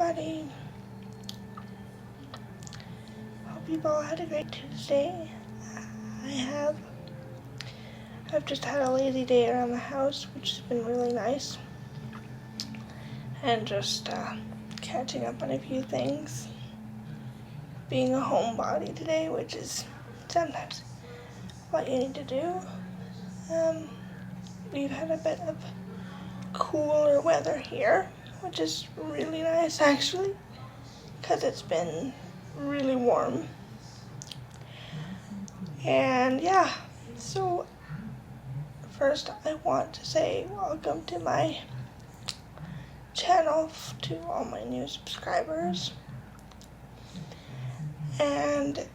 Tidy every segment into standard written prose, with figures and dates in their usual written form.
everybody. Hope you've all had a great Tuesday. I've just had a lazy day around the house, which has been really nice. And just catching up on a few things. Being a homebody today, which is sometimes what you need to do. We've had a bit of cooler weather here, which is really nice actually, because it's been really warm. And yeah, so first I want to say welcome to my channel to all my new subscribers. And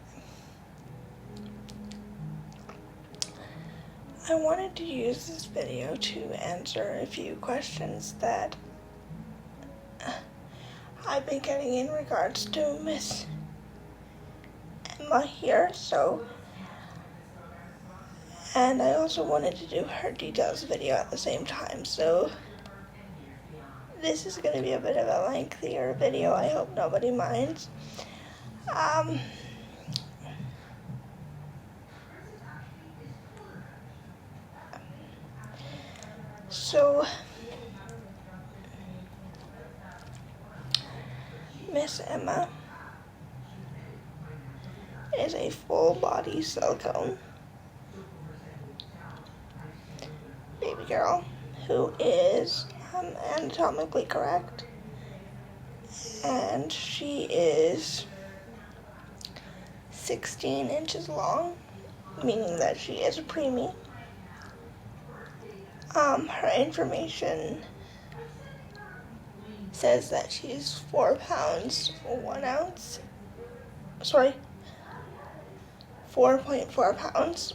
I wanted to use this video to answer a few questions that I've been getting in regards to Miss Emma here, and I also wanted to do her details video at the same time, so this is going to be a bit of a lengthier video. I hope nobody minds. So Miss Emma is a full body silicone baby girl who is anatomically correct, and she is 16 inches long, meaning that she is a preemie. Her information says that she's 4 pounds 1 ounce. 4.4 pounds.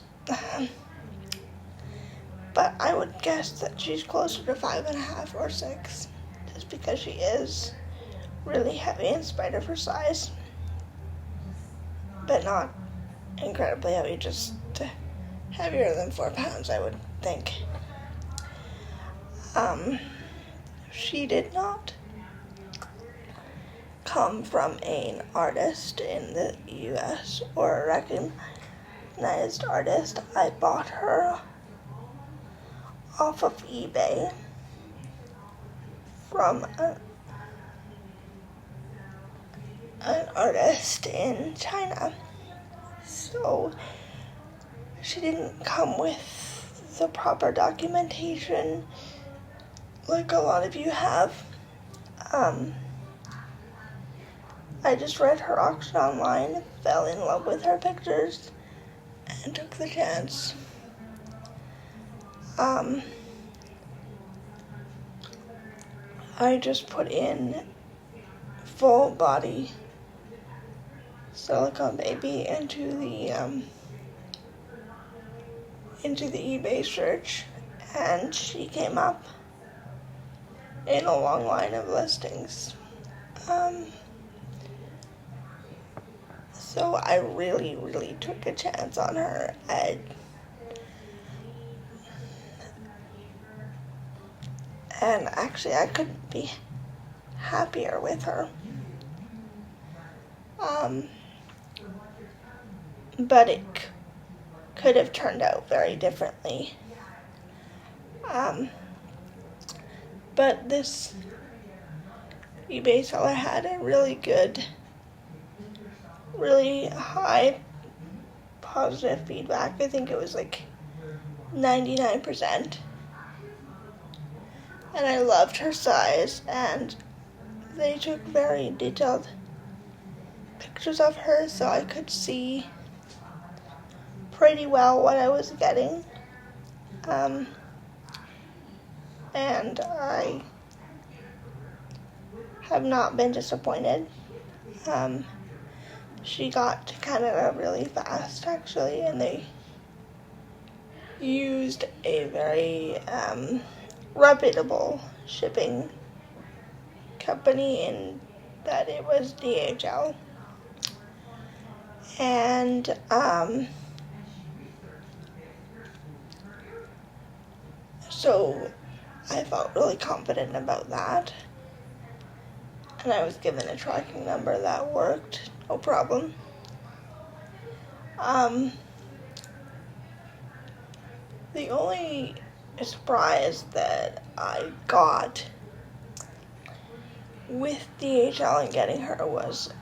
But I would guess that she's closer to 5.5 or 6, just because she is really heavy in spite of her size. But not incredibly heavy, just heavier than 4 pounds, I would think. She did not come from an artist in the US or a recognized artist. I bought her off of eBay from an artist in China. So she didn't come with the proper documentation like a lot of you have. I just read her auction online, fell in love with her pictures, and took the chance. I just put in full body silicone baby into the eBay search, and she came up in a long line of listings. So I really, really took a chance on her. And actually, I couldn't be happier with her. But it could have turned out very differently. But this eBay seller had a really good, really high positive feedback. I think it was like 99%. And I loved her size, and they took very detailed pictures of her so I could see pretty well what I was getting. And I have not been disappointed. She got to Canada really fast, actually, and they used a very reputable shipping company in that it was DHL. And so I felt really confident about that. and I was given a tracking number that worked, no problem. The only surprise that I got with DHL and getting her was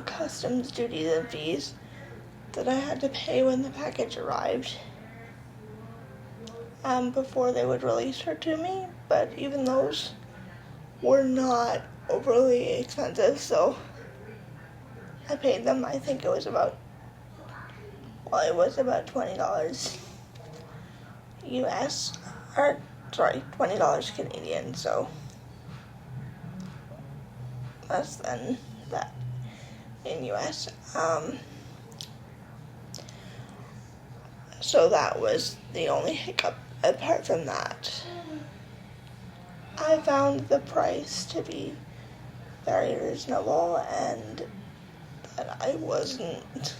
customs duties and fees that I had to pay when the package arrived before they would release her to me, but even those were not overly expensive, so I paid them. I think it was about $20 US, or sorry, $20 Canadian, so less than that in US. So that was the only hiccup. Apart from that, I found the price to be very reasonable, and that I wasn't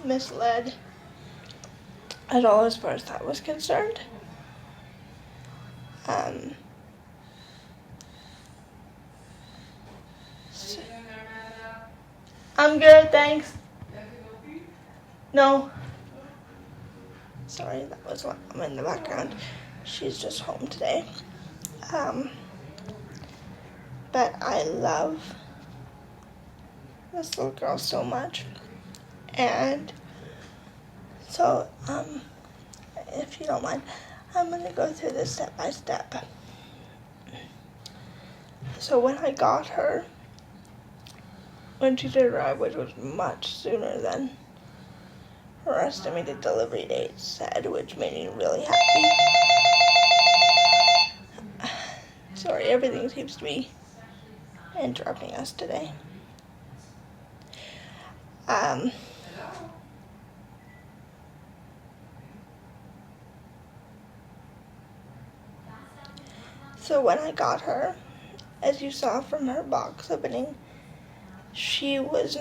misled at all as far as that was concerned. I'm good, thanks. No. Sorry, that was what I'm in the background. She's just home today. But I love this little girl so much. And so, if you don't mind, I'm going to go through this step by step. So when I got her, when she did arrive, which was much sooner than her estimated delivery date said, which made me really happy. Sorry, everything seems to be interrupting us today. So when I got her, as you saw from her box opening, she was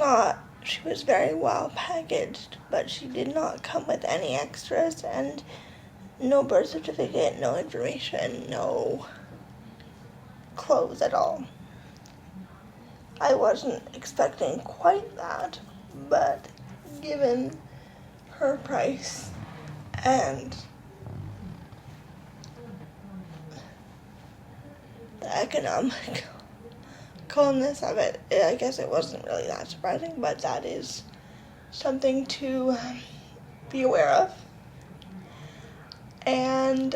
very well packaged, but she did not come with any extras, and no birth certificate, no information, no clothes at all. I wasn't expecting quite that, but given her price and the economicalness of it, I guess it wasn't really that surprising, but that is something to be aware of. And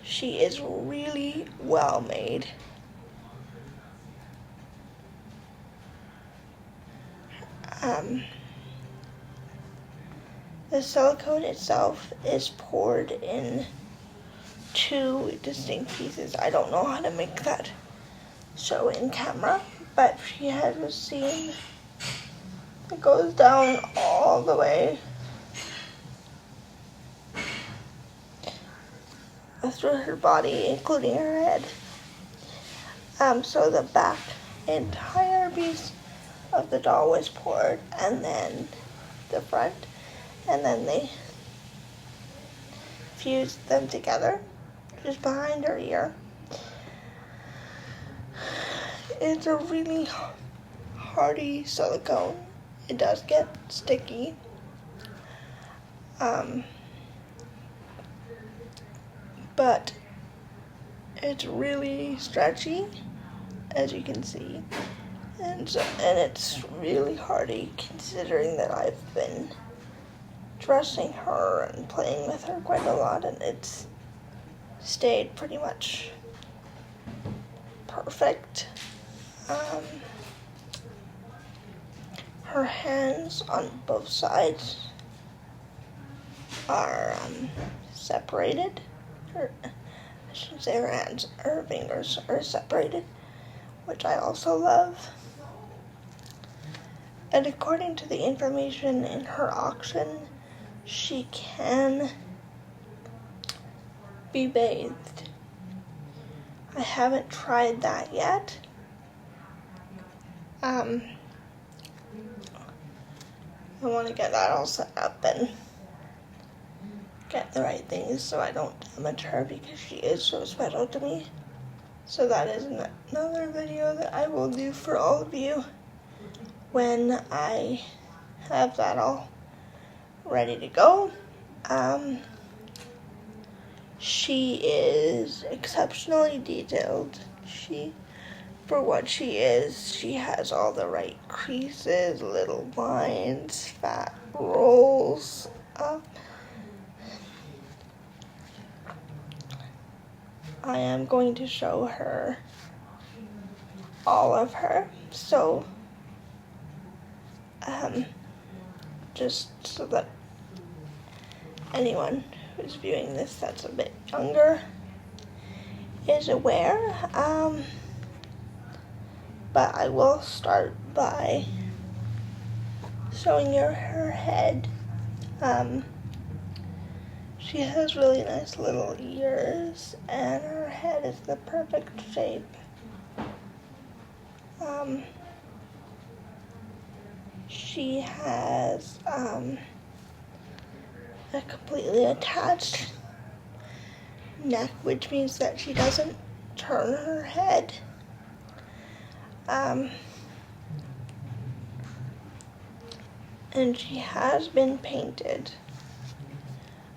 she is really well made. The silicone itself is poured in 2 distinct pieces. I don't know how to make that show in camera, but she has a seam that goes down all the way through her body, including her head. So the back entire piece of the doll was poured, and then the front, and then they fused them together just behind her ear. It's a really hardy silicone. It does get sticky. But it's really stretchy, as you can see, and it's really hardy, considering that I've been dressing her and playing with her quite a lot, and it's stayed pretty much perfect. Her hands on both sides are separated. I shouldn't say her hands, her fingers are separated, which I also love. And according to the information in her auction, she can be bathed. I haven't tried that yet. I want to get that all set up and get the right things so I don't damage her because she is so special to me. So that is another video that I will do for all of you when I have that all ready to go. She is exceptionally detailed. For what she is, she has all the right creases, little lines, fat rolls. I am going to show her all of her, so just so that anyone who's viewing this that's a bit younger is aware. But I will start by showing you her head. She has really nice little ears, and her head is the perfect shape. She has a completely attached neck, which means that she doesn't turn her head. And she has been painted.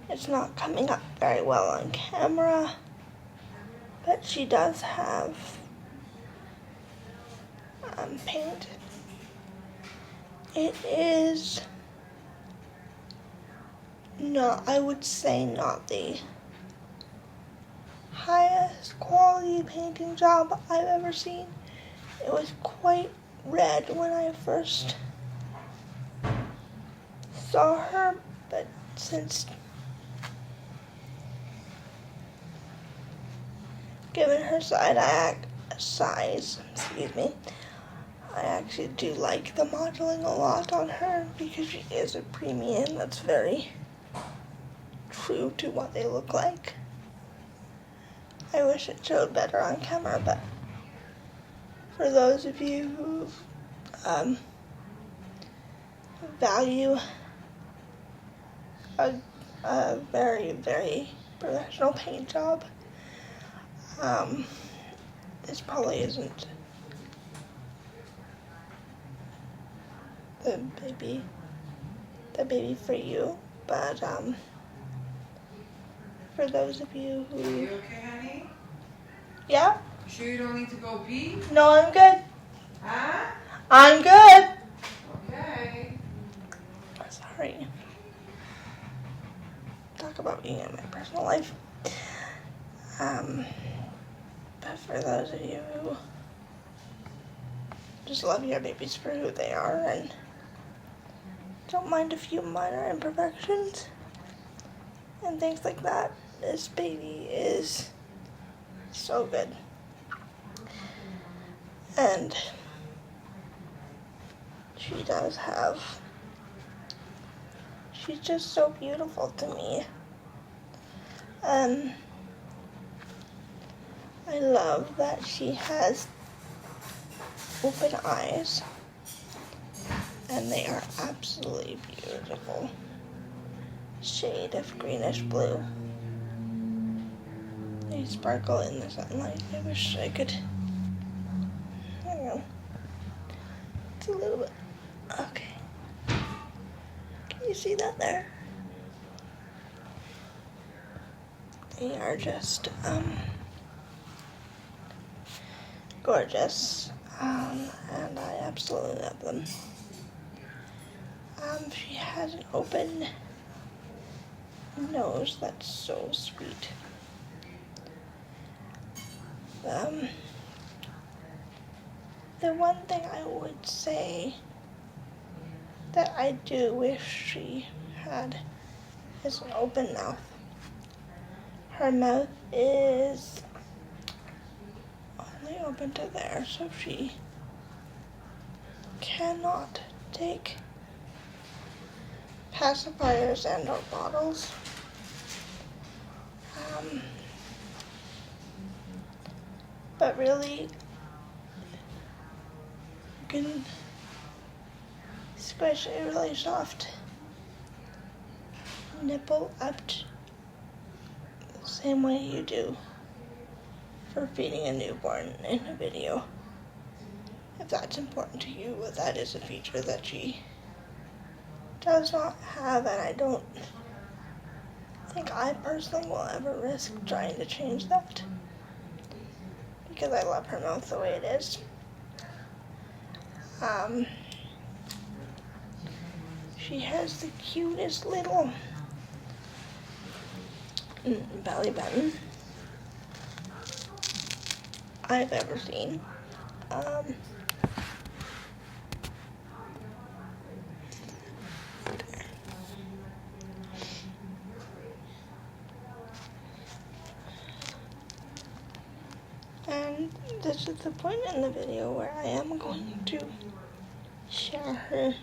It's not coming up very well on camera, but she does have paint. It is not, I would say, not the highest quality painting job I've ever seen. It was quite red when I first saw her, but since given her size, I actually do like the modeling a lot on her because she is a premium that's very true to what they look like. I wish it showed better on camera, but for those of you who value a very, very professional paint job, this probably isn't the baby for you, but for those of you who... Are you okay, honey? Yeah? You sure you don't need to go pee? No, I'm good. Huh? I'm good. Okay. Sorry. Talk about being in my personal life. But for those of you who just love your babies for who they are and don't mind a few minor imperfections and things like that, this baby is so good. And she's just so beautiful to me. I love that she has open eyes, and they are absolutely beautiful shade of greenish blue. They sparkle in the sunlight. I wish I could, I don't know, it's a little bit, okay. Can you see that there? They are just, gorgeous, and I absolutely love them. She has an open nose that's so sweet. The one thing I would say that I do wish she had is an open mouth. Her mouth is only open to there, so she cannot take pacifiers and or bottles. But really, you can especially a really soft nipple up the same way you do for feeding a newborn in a video. If that's important to you, but that is a feature that she does not have, and I don't think I personally will ever risk trying to change that because I love her mouth the way it is. She has the cutest little belly button I've ever seen. And this is the point in the video where I am going to share her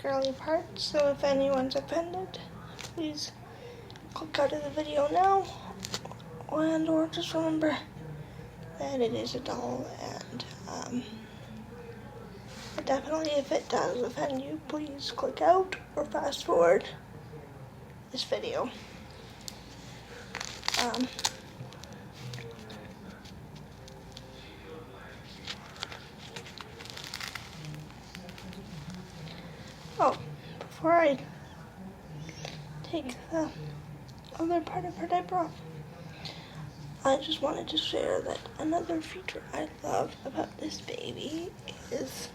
girly parts, so if anyone's offended, please click out of the video now, and or just remember that it is a doll, and definitely if it does offend you, please click out or fast forward this video. Oh, before I take the other part of her diaper off, I just wanted to share that another feature I love about this baby is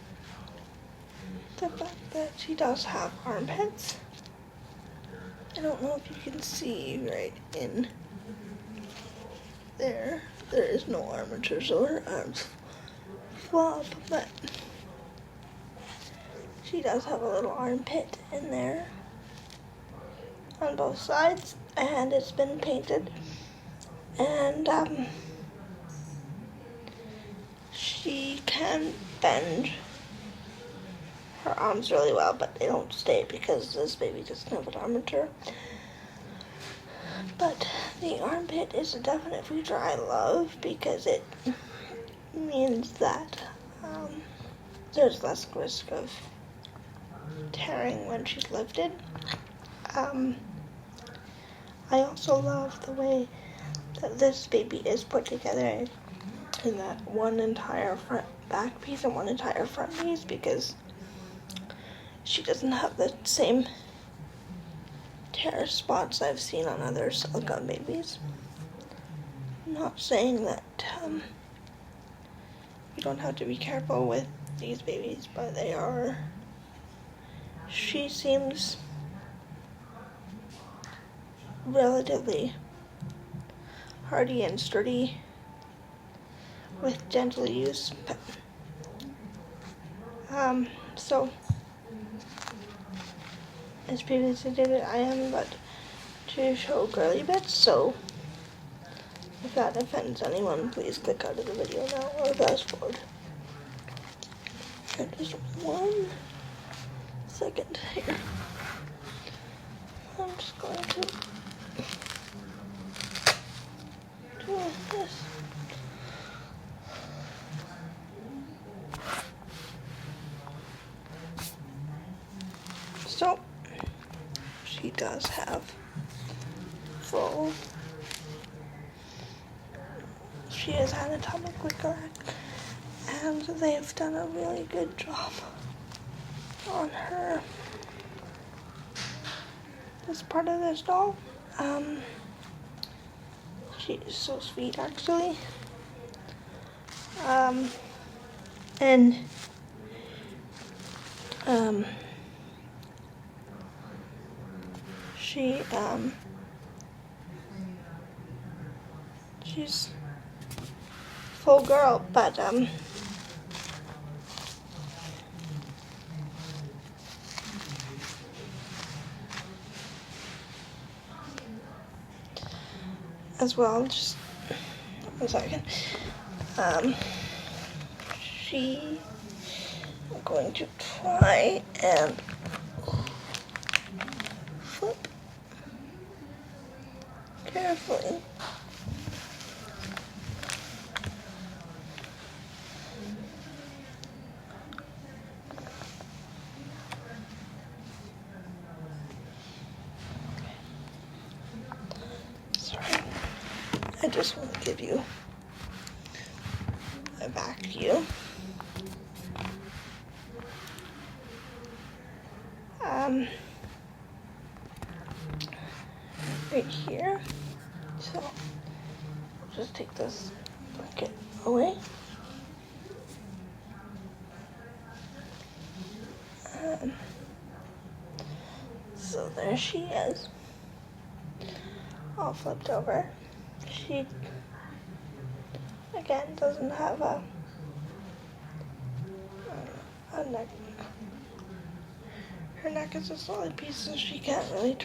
the fact that she does have armpits. I don't know if you can see right in there. There is no armature, so her arms flop, but she does have a little armpit in there on both sides, and it's been painted. And she can bend her arms really well, but they don't stay because this baby doesn't have an armature. But the armpit is a definite feature I love because it means that there's less risk of tearing when she's lifted. I also love the way that this baby is put together in that one entire front back piece and one entire front piece, because she doesn't have the same tear spots I've seen on other silicone babies. I'm not saying that you don't have to be careful with these babies, but she seems relatively hardy and sturdy with gentle use. So as previously stated, I am about to show girly bits, so if that offends anyone, please click out of the video now or fast forward. And just 1 second here. I'm just going to do this. So, she does have full, she is anatomically correct, and they've done a really good job on her, this part of this doll. She is so sweet, actually. And she's full girl, but as well, just 1 second. I'm going to try and flip carefully. I just want to give you a back view. Right here. So I'll just take this blanket away. So there she is, all flipped over. She, again, doesn't have a neck. Her neck is a solid piece, so she can't really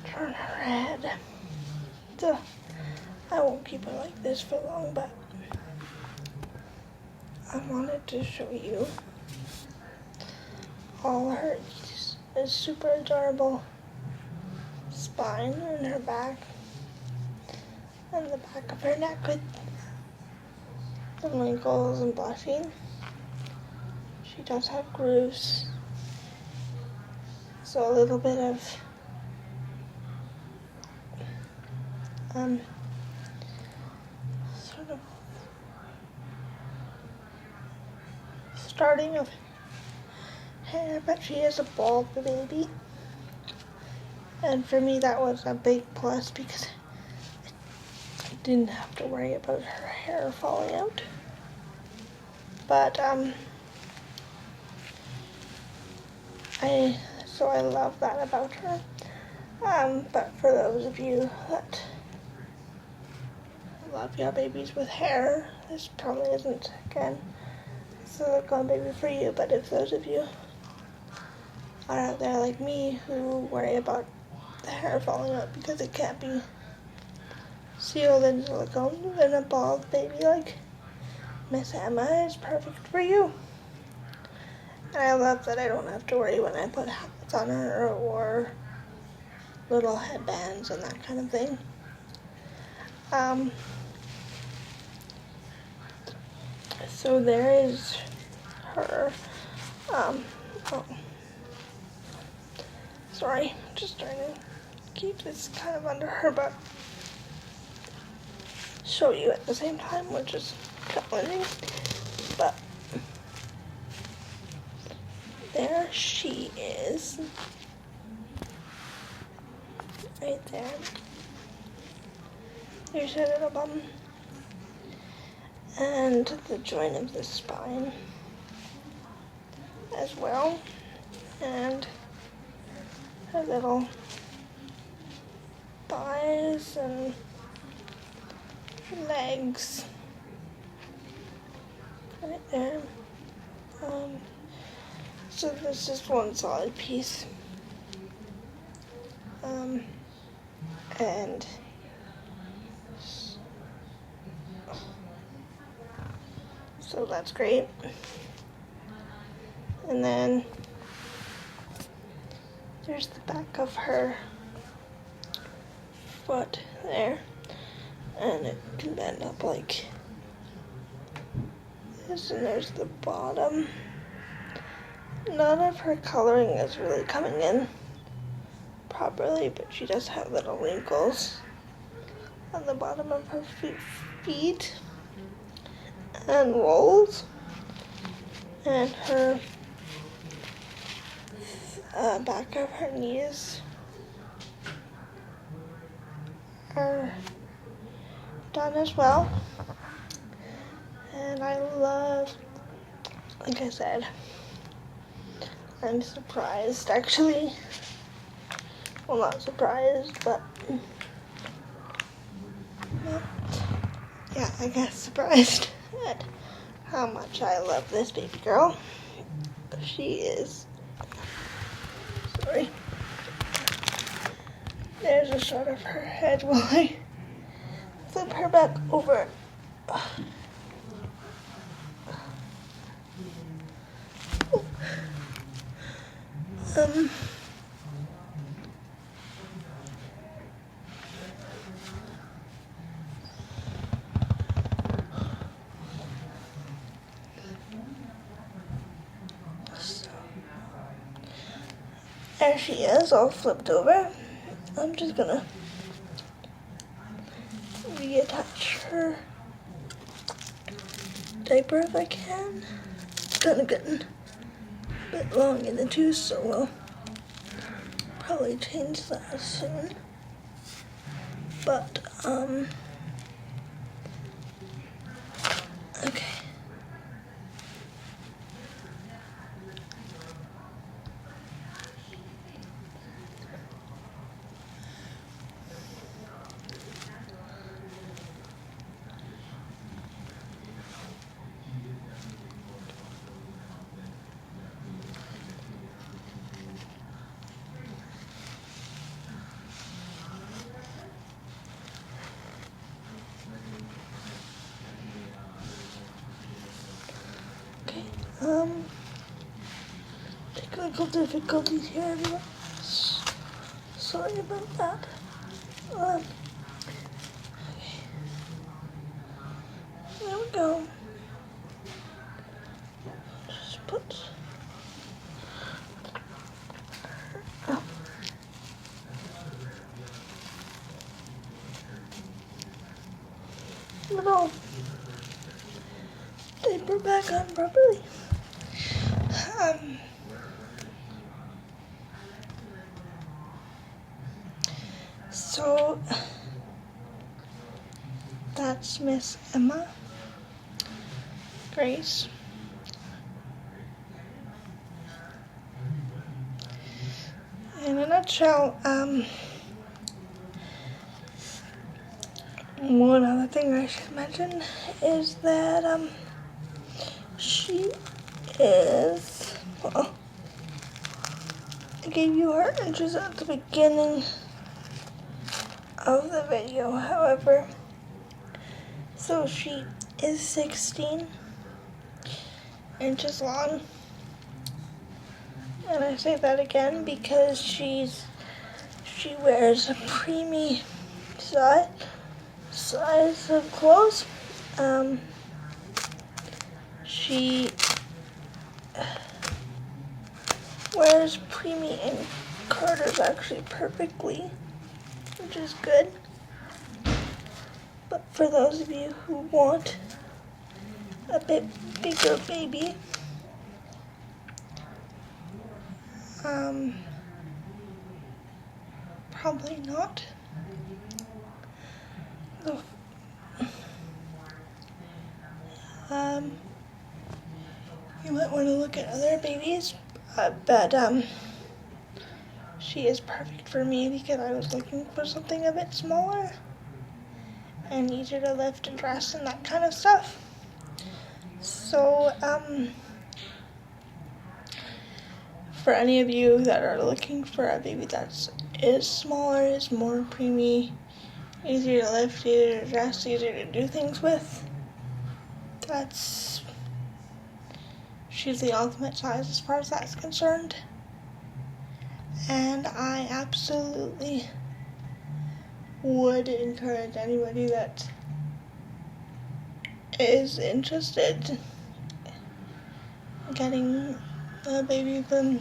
turn her head. So I won't keep her like this for long, but I wanted to show you all her is super adorable spine and her back and the back of her neck with the wrinkles and blushing. She does have grooves, so a little bit of sort of starting of hair, but she is a bald baby. And for me, that was a big plus because I didn't have to worry about her hair falling out. But I love that about her. But for those of you that love your babies with hair, this probably isn't, again, a silicone baby for you. But if those of you are out there like me who worry about the hair falling out because it can't be sealed in silicone, then a bald baby like Miss Emma is perfect for you. And I love that I don't have to worry when I put hats on her or little headbands and that kind of thing. So there is her. Sorry, just trying to keep this kind of under her butt. Show you at the same time, which is challenging. But there she is. Right there. There's her little bum. And the joint of the spine as well. And her little thighs and legs right there. So this is one solid piece. And so that's great. And then there's the back of her foot there, and it can bend up like this, and there's the bottom. None of her coloring is really coming in properly, but she does have little wrinkles on the bottom of her feet and rolls, and her back of her knees are done as well. And I love, like I said, I'm surprised actually. Well, not surprised, but yeah, I guess surprised at how much I love this baby girl. She is, sorry, there's a shot of her head while I flip her back over. There she is, all flipped over. I'm just gonna reattach her diaper if I can. It's kind of getting a bit long in the tooth, so we'll probably change that soon. But, okay. Technical difficulties here, everyone. Sorry about that. Okay. There we go. Just put. Oh. Little diaper back on properly. So that's Miss Emma Grace. In a nutshell, one other thing I should mention is that she is, well, I gave you her inches at the beginning of the video, however, so she is 16 inches long, and I say that again because she wears a preemie size of clothes. She wears preemie and Carter's actually perfectly, which is good. But for those of you who want a bit bigger baby, probably not. You might want to look at other babies, but she is perfect for me because I was looking for something a bit smaller and easier to lift and dress and that kind of stuff. So, for any of you that are looking for a baby that is smaller, is more preemie, easier to lift, easier to dress, easier to do things with, she's the ultimate size as far as that's concerned. And I absolutely would encourage anybody that is interested in getting a baby from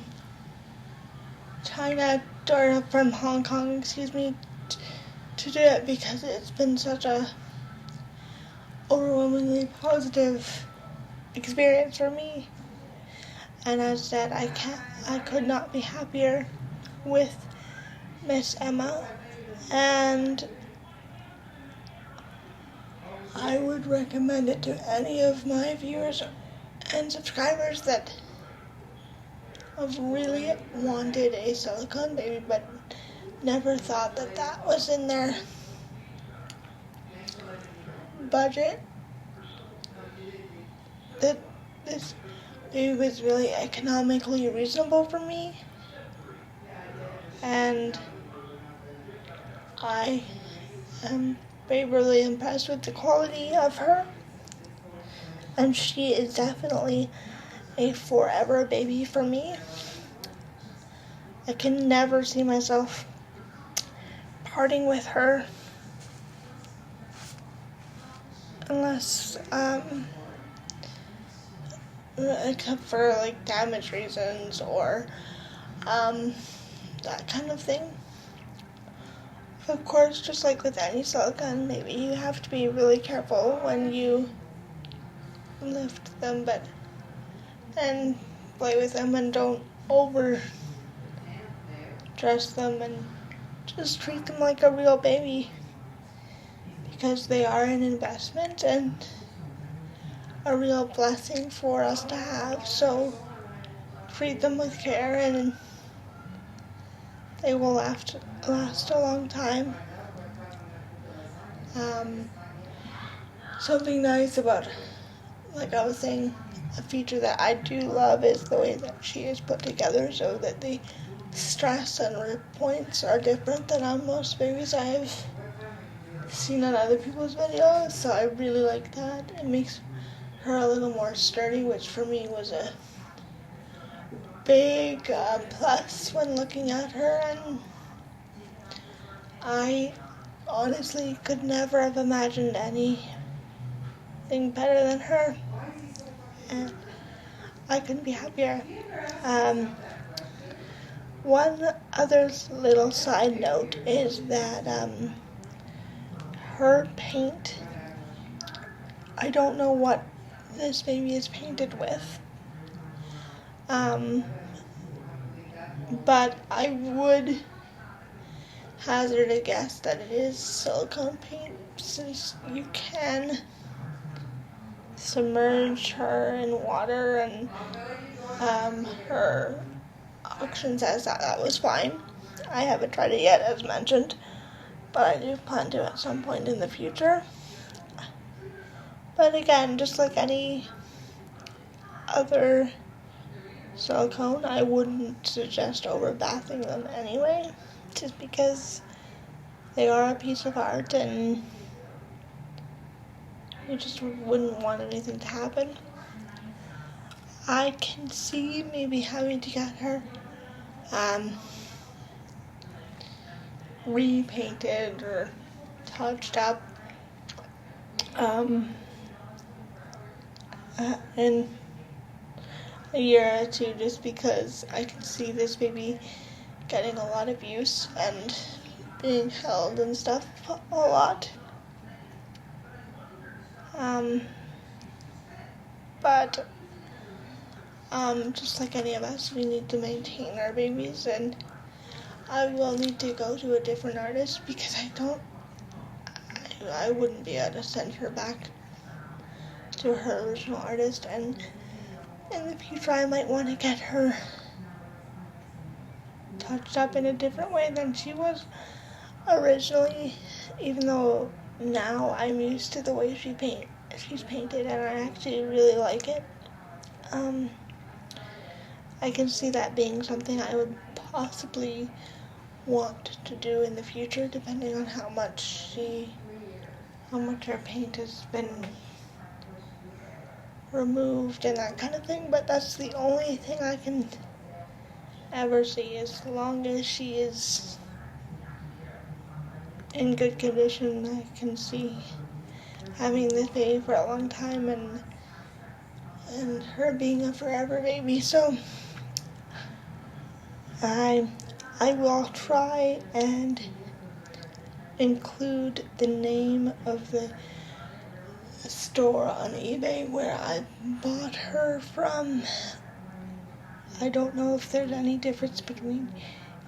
China, or from Hong Kong, to do it, because it's been such a overwhelmingly positive experience for me. And as I said, I could not be happier with Miss Emma, and I would recommend it to any of my viewers and subscribers that have really wanted a silicone baby but never thought that that was in their budget, that this baby was really economically reasonable for me, and I am favorably impressed with the quality of her, and she is definitely a forever baby for me. I can never see myself parting with her unless, except for like damage reasons or that kind of thing. Of course, just like with any silicone, maybe you have to be really careful when you lift them, and play with them, and don't over dress them, and just treat them like a real baby, because they are an investment and a real blessing for us to have. So treat them with care, and they will last a long time. Something nice about, like I was saying, a feature that I do love is the way that she is put together, so that the stress and rib points are different than on most babies I've seen on other people's videos. So I really like that. It makes her a little more sturdy, which for me was a big plus when looking at her, and I honestly could never have imagined anything better than her, and I couldn't be happier. One other little side note is that her paint, I don't know what this baby is painted with, but I would hazard a guess that it is silicone paint, since you can submerge her in water, and her auction says that was fine. I haven't tried it yet, as mentioned, but I do plan to at some point in the future. But again, just like any other silicone, I wouldn't suggest over bathing them anyway, just because they are a piece of art and you just wouldn't want anything to happen. I can see maybe having to get her repainted or touched up in a year or two, just because I can see this baby getting a lot of use and being held and stuff a lot. But just like any of us, we need to maintain our babies, and I will need to go to a different artist, because I wouldn't be able to send her back to her original artist, and in the future I might want to get her touched up in a different way than she was originally, even though now I'm used to the way she's painted, and I actually really like it. I can see that being something I would possibly want to do in the future, depending on how much her paint has been removed and that kind of thing. But that's the only thing I can ever see. As long as she is in good condition, I can see having this baby for a long time, and her being a forever baby. So I will try and include the name of the store on eBay where I bought her from. I don't know if there's any difference between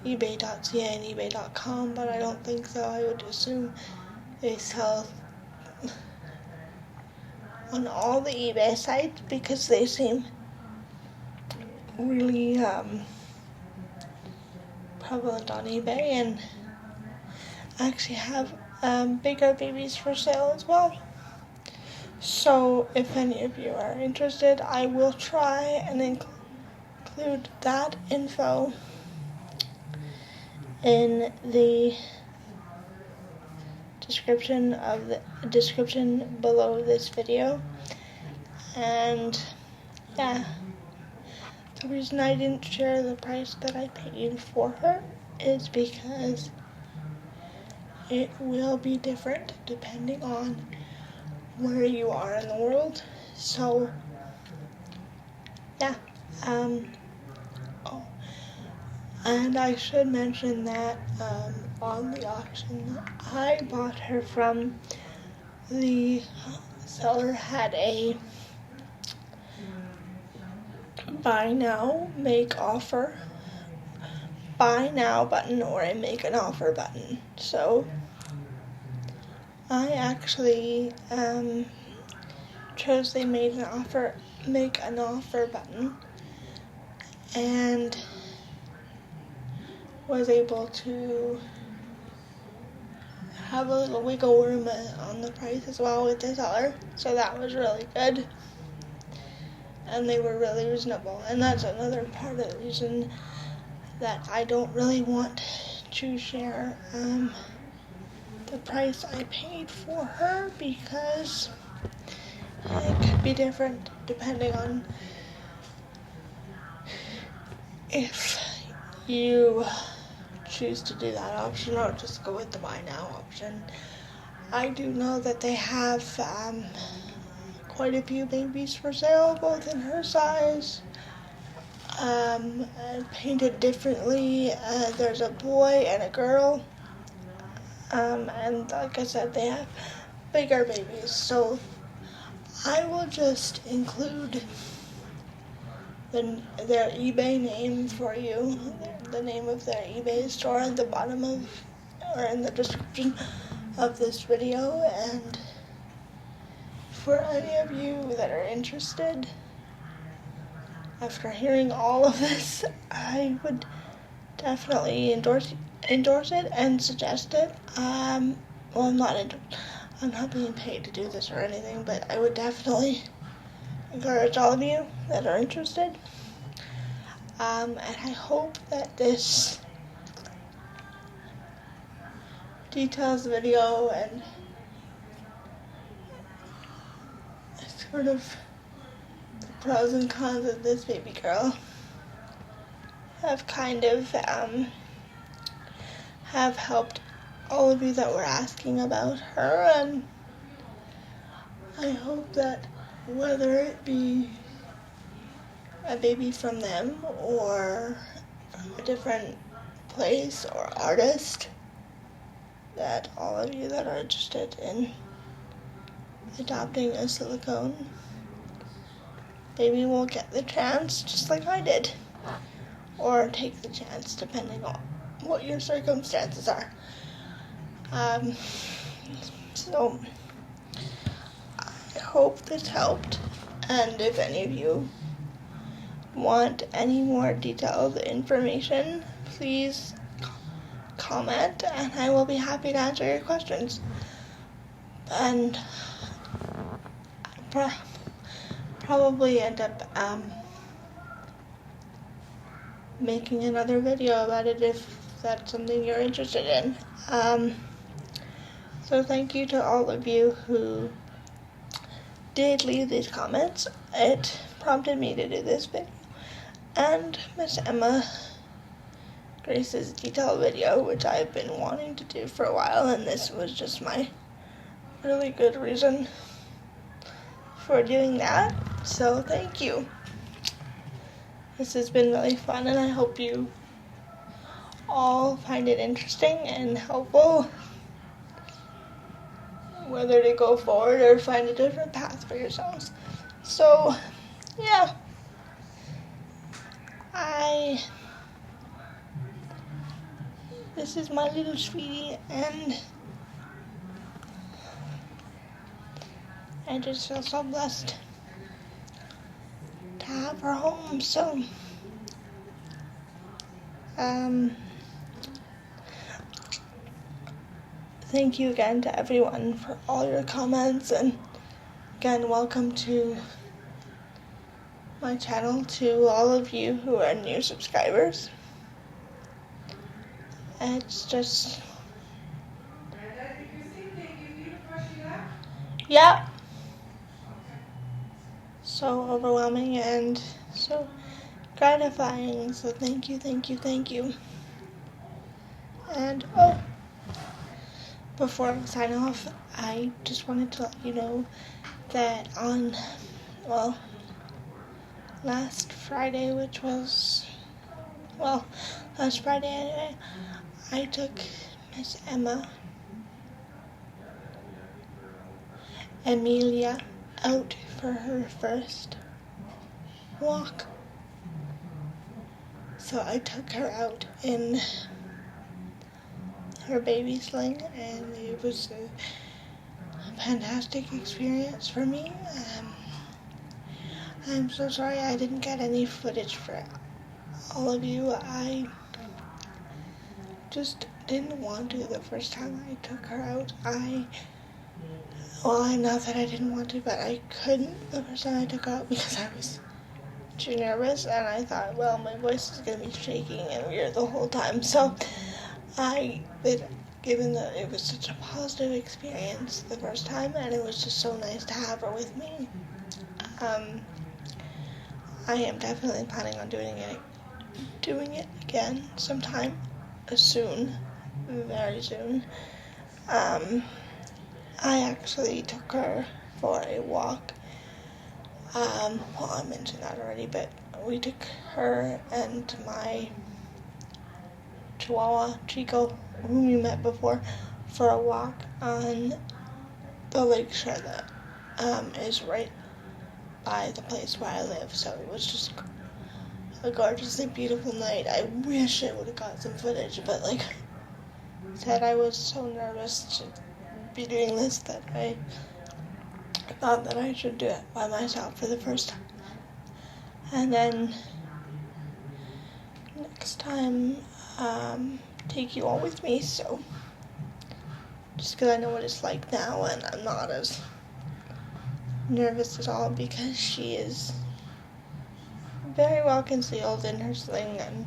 ebay.ca and ebay.com, but I don't think so. I would assume they sell on all the eBay sites, because they seem really prevalent on eBay, and actually have bigger babies for sale as well. So if any of you are interested, I will try and include that info in the description below this video. And yeah, the reason I didn't share the price that I paid for her is because it will be different depending on where you are in the world. So And I should mention that on the auction I bought her from, the seller had a buy now, make offer, buy now button, or a make an offer button. So I actually chose they make an offer button, and was able to have a little wiggle room on the price as well with the seller. So that was really good. And they were really reasonable. And that's another part of the reason that I don't really want to share the price I paid for her, because it could be different depending on if you choose to do that option or just go with the buy now option. I do know that they have quite a few babies for sale, both in her size, and painted differently. There's a boy and a girl, and like I said, they have bigger babies. So I will just include their eBay name for you, the name of their eBay store at the bottom of, or in the description of this video. And for any of you that are interested, after hearing all of this, I would definitely endorse it and suggest it. Well, I'm not being paid to do this or anything, but I would definitely encourage all of you that are interested. And I hope that this details video and sort of the pros and cons of this baby girl have kind of have helped all of you that were asking about her. And I hope that whether it be a baby from them or from a different place or artist, that all of you that are interested in adopting a silicone baby will get the chance, just like I did, or take the chance depending on what your circumstances are. So I hope this helped, and if any of you want any more detailed information, please comment and I will be happy to answer your questions. And probably end up making another video about it if that's something you're interested in. So thank you to all of you who did leave these comments. It prompted me to do this video. And Miss Emma Grace's detailed video, which I've been wanting to do for a while, and this was just my really good reason for doing that. So thank you. This has been really fun, and I hope you all find it interesting and helpful, whether to go forward or find a different path for yourselves. So, yeah. This is my little sweetie, and I just feel so blessed to have her home. So, thank you again to everyone for all your comments, and again, welcome to my channel to all of you who are new subscribers. It's just, yeah, so overwhelming and so gratifying. So thank you. And before I sign off, I just wanted to let you know that on, last Friday, which was well, last Friday anyway, I took Miss Amelia, out for her first walk. So I took her out in her baby sling, and it was a fantastic experience for me. I'm so sorry I didn't get any footage for all of you. I just didn't want to the first time I took her out. Not that I didn't want to, but I couldn't the first time I took her out because I was too nervous, and I thought, well, my voice is going to be shaking and weird the whole time. So given that it was such a positive experience the first time, and it was just so nice to have her with me, I am definitely planning on doing it again sometime soon, very soon. I actually took her for a walk. I mentioned that already, but we took her and my Chihuahua, Chico, whom you met before, for a walk on the lakeshore that is right by the place where I live. So it was just a gorgeously beautiful night. I wish I would have got some footage, but like I said, I was so nervous to be doing this that I thought that I should do it by myself for the first time. And then next time, take you all with me, so just because I know what it's like now, and I'm not as nervous at all because she is very well concealed in her sling, and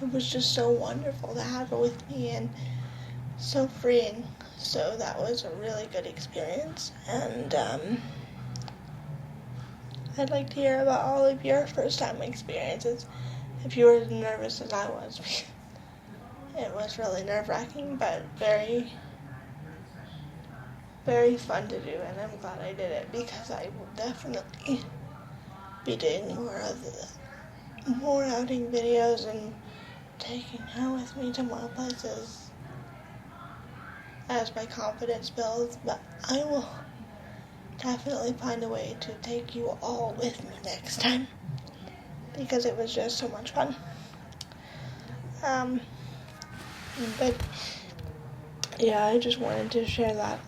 it was just so wonderful to have her with me and so freeing. So that was a really good experience, and I'd like to hear about all of your first time experiences if you were as nervous as I was. It was really nerve-wracking, but very, very fun to do, and I'm glad I did it because I will definitely be doing more outing videos and taking her with me to more places as my confidence builds. But I will definitely find a way to take you all with me next time because it was just so much fun. But yeah, I just wanted to share that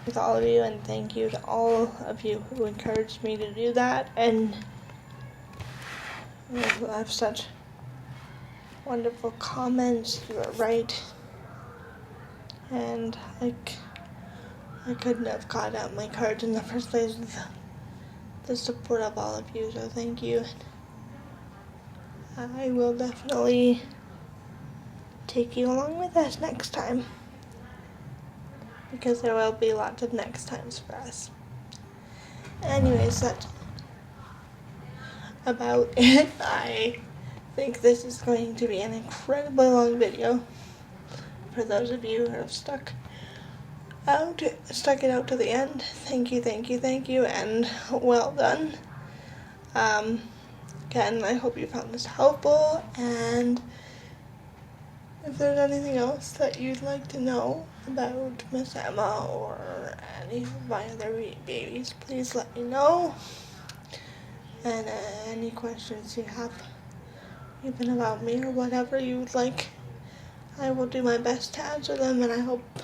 with all of you, and thank you to all of you who encouraged me to do that, and who have such wonderful comments. You are right, and I couldn't have got out my cards in the first place with the support of all of you, so thank you. I will definitely take you along with us next time, because there will be lots of next times for us. Anyways, that's about it. I think this is going to be an incredibly long video for those of you who have stuck it out to the end. Thank you, and well done. Again, I hope you found this helpful, and if there's anything else that you'd like to know about Miss Emma or any of my other babies, please let me know. And any questions you have, even about me or whatever you would like, I will do my best to answer them, and I hope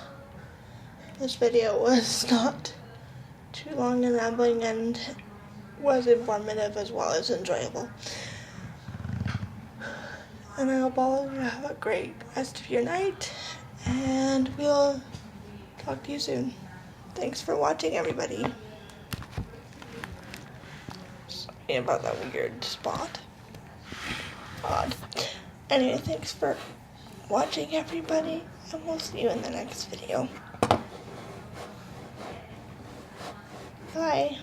this video was not too long and rambling and was informative as well as enjoyable. And I hope all of you have a great rest of your night, and we'll talk to you soon. Thanks for watching, everybody. Sorry about that weird spot. Odd. Anyway, thanks for watching, everybody, and we'll see you in the next video. Bye.